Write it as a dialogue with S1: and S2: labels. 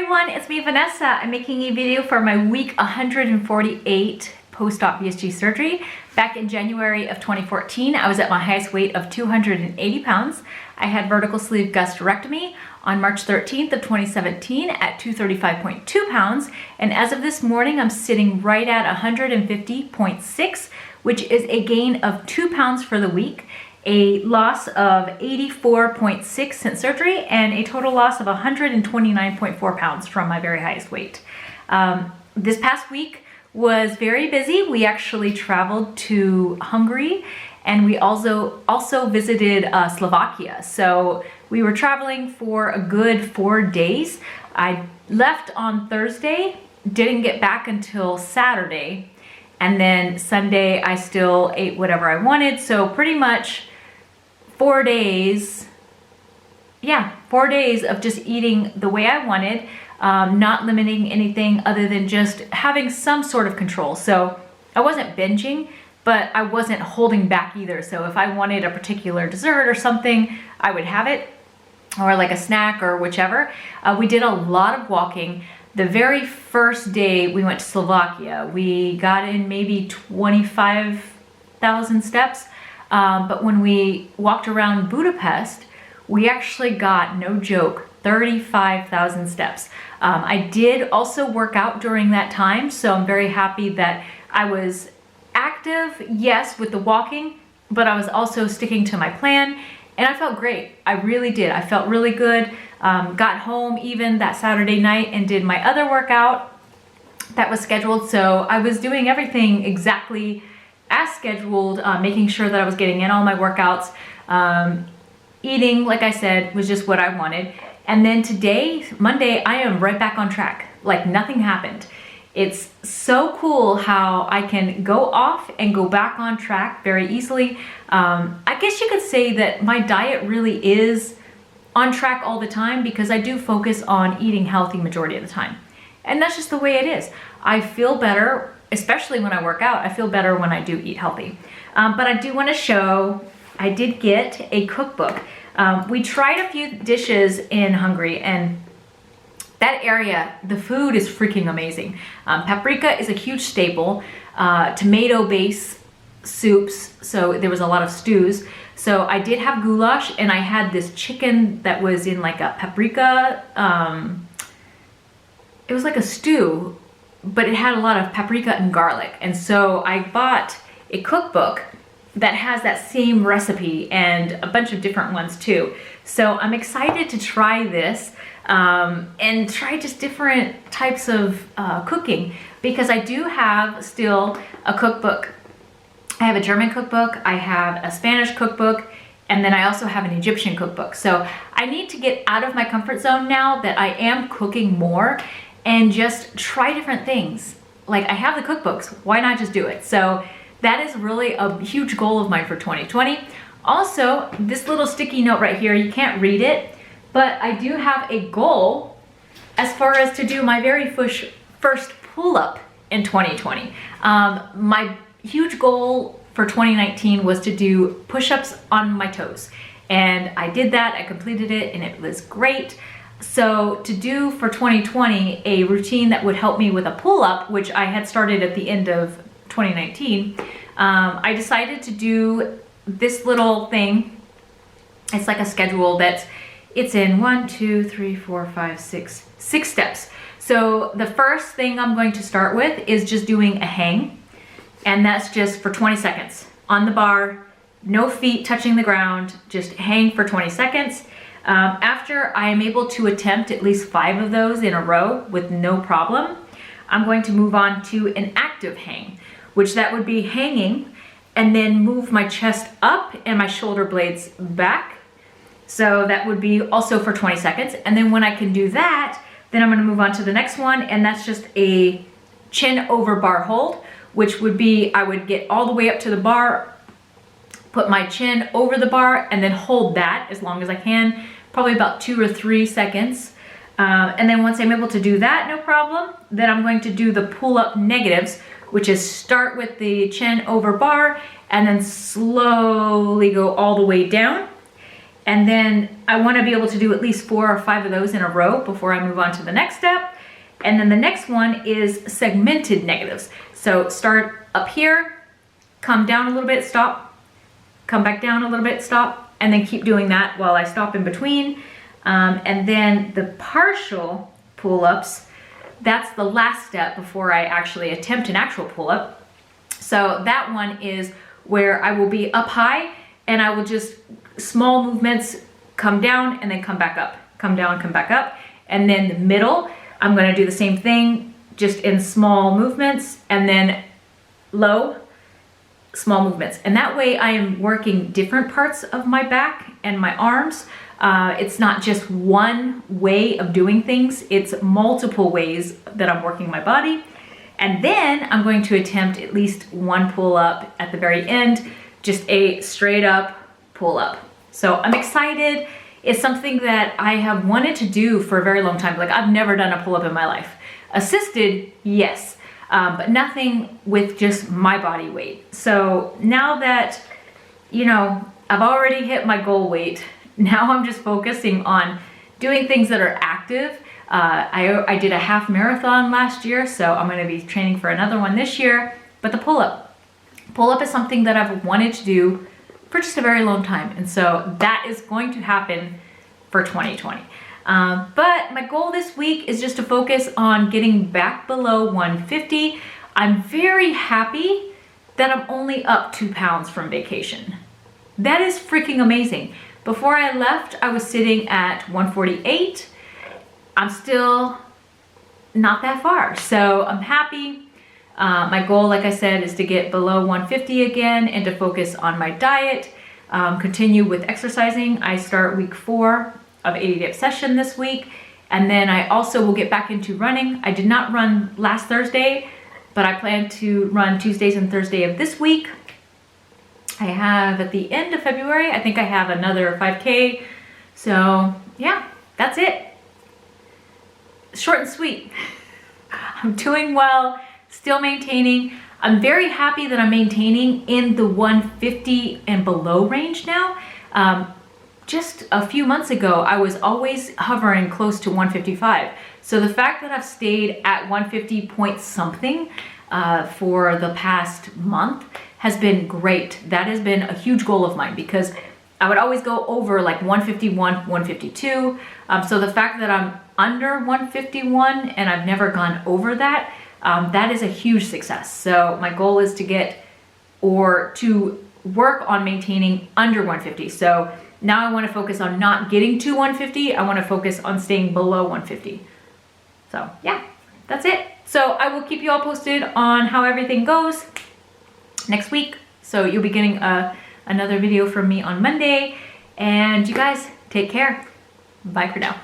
S1: everyone, it's me Vanessa. I'm making a video for my week 148 post-op VSG surgery. Back in January of 2014, I was at my highest weight of 280 pounds. I had vertical sleeve gastrectomy on March 13th of 2017 at 235.2 pounds. And as of this morning, I'm sitting right at 150.6, which is a gain of 2 pounds for the week, a loss of 84.6 since surgery, and a total loss of 129.4 pounds from my very highest weight. This past week was very busy. We actually traveled to Hungary, and we also visited Slovakia. So we were traveling for a good 4 days. I left on Thursday, didn't get back until Saturday, and then Sunday I still ate whatever I wanted. So pretty much 4 days, 4 days of just eating the way I wanted, not limiting anything other than just having some sort of control. So I wasn't binging, but I wasn't holding back either. So if I wanted a particular dessert or something, I would have it, or like a snack or whichever. We did a lot of walking. The very first day we went to Slovakia, we got in maybe 25,000 steps. But when we walked around Budapest, we actually got, no joke, 35,000 steps. I did also work out during that time, so I'm very happy that I was active, yes, with the walking, but I was also sticking to my plan, and I felt great. I really did. I felt really good. Got home even that Saturday night and did my other workout that was scheduled, so I was doing everything exactly as scheduled, making sure that I was getting in all my workouts. Eating, like I said, was just what I wanted. And then today, Monday, I am right back on track. Like nothing happened. It's so cool how I can go off and go back on track very easily. I guess you could say that my diet really is on track all the time because I do focus on eating healthy majority of the time. And that's just the way it is. I feel better, especially when I work out. I feel better when I do eat healthy. But I do want to show, I did get a cookbook. We tried a few dishes in Hungary, and that area, the food is freaking amazing. Paprika is a huge staple. Tomato-based soups, so there was a lot of stews. So I did have goulash, and I had this chicken that was in like a paprika, it was like a stew, but it had a lot of paprika and garlic. And so I bought a cookbook that has that same recipe and a bunch of different ones too. So I'm excited to try this and try just different types of cooking, because I do have still a cookbook. I have a German cookbook, I have a Spanish cookbook, and then I also have an Egyptian cookbook. So I need to get out of my comfort zone now that I am cooking more and just try different things. Like I have the cookbooks, why not just do it? So that is really a huge goal of mine for 2020. Also, this little sticky note right here, you can't read it, but I do have a goal as far as to do my very first pull-up in 2020. My huge goal for 2019 was to do push-ups on my toes. And I did that, I completed it, and it was great. So to do for 2020 a routine that would help me with a pull-up, which I had started at the end of 2019, I decided to do this little thing. It's like a schedule it's in 6 steps. So the first thing I'm going to start with is just doing a hang, and that's just for 20 seconds on the bar, no feet touching the ground, just hang for 20 seconds. After I am able to attempt at least 5 of those in a row with no problem, I'm going to move on to an active hang, which that would be hanging and then move my chest up and my shoulder blades back. So that would be also for 20 seconds. And then when I can do that, then I'm gonna move on to the next one, and that's just a chin over bar hold, which would be, I would get all the way up to the bar, put my chin over the bar, and then hold that as long as I can, probably about 2 or 3 seconds. And then once I'm able to do that, no problem, then I'm going to do the pull-up negatives, which is start with the chin over bar and then slowly go all the way down. And then I want to be able to do at least 4 or 5 of those in a row before I move on to the next step. And then the next one is segmented negatives. So start up here, come down a little bit, stop, come back down a little bit, stop, and then keep doing that while I stop in between. And then the partial pull-ups, that's the last step before I actually attempt an actual pull-up. So that one is where I will be up high and I will just small movements, come down and then come back up, come down, come back up. And then the middle, I'm gonna do the same thing, just in small movements, and then low, small movements. And that way I am working different parts of my back and my arms. It's not just one way of doing things, it's multiple ways that I'm working my body. And then I'm going to attempt at least one pull-up at the very end, just a straight up pull-up. So I'm excited. It's something that I have wanted to do for a very long time. Like, I've never done a pull-up in my life. Assisted, yes, but nothing with just my body weight. So now that, you know, I've already hit my goal weight, now I'm just focusing on doing things that are active. I did a half marathon last year, so I'm gonna be training for another one this year. But the pull-up is something that I've wanted to do for just a very long time. And so that is going to happen for 2020. But my goal this week is just to focus on getting back below 150. I'm very happy that I'm only up 2 pounds from vacation. That is freaking amazing. Before I left, I was sitting at 148. I'm still not that far, so I'm happy. My goal, like I said, is to get below 150 again and to focus on my diet, continue with exercising. I start week 4 of 80-day obsession this week, and then I also will get back into running. I did not run last Thursday, but I plan to run Tuesdays and Thursday of this week. I have at the end of February, I think I have another 5K. So yeah, that's it. Short and sweet. I'm doing well, still maintaining. I'm very happy that I'm maintaining in the 150 and below range now. Just a few months ago, I was always hovering close to 155. So the fact that I've stayed at 150 point something for the past month has been great. That has been a huge goal of mine because I would always go over like 151, 152. So the fact that I'm under 151 and I've never gone over that, that is a huge success. So my goal is to get or to work on maintaining under 150. So now I want to focus on not getting to 150. I want to focus on staying below 150. So yeah, that's it. So I will keep you all posted on how everything goes next week. So you'll be getting another video from me on Monday. And you guys take care. Bye for now.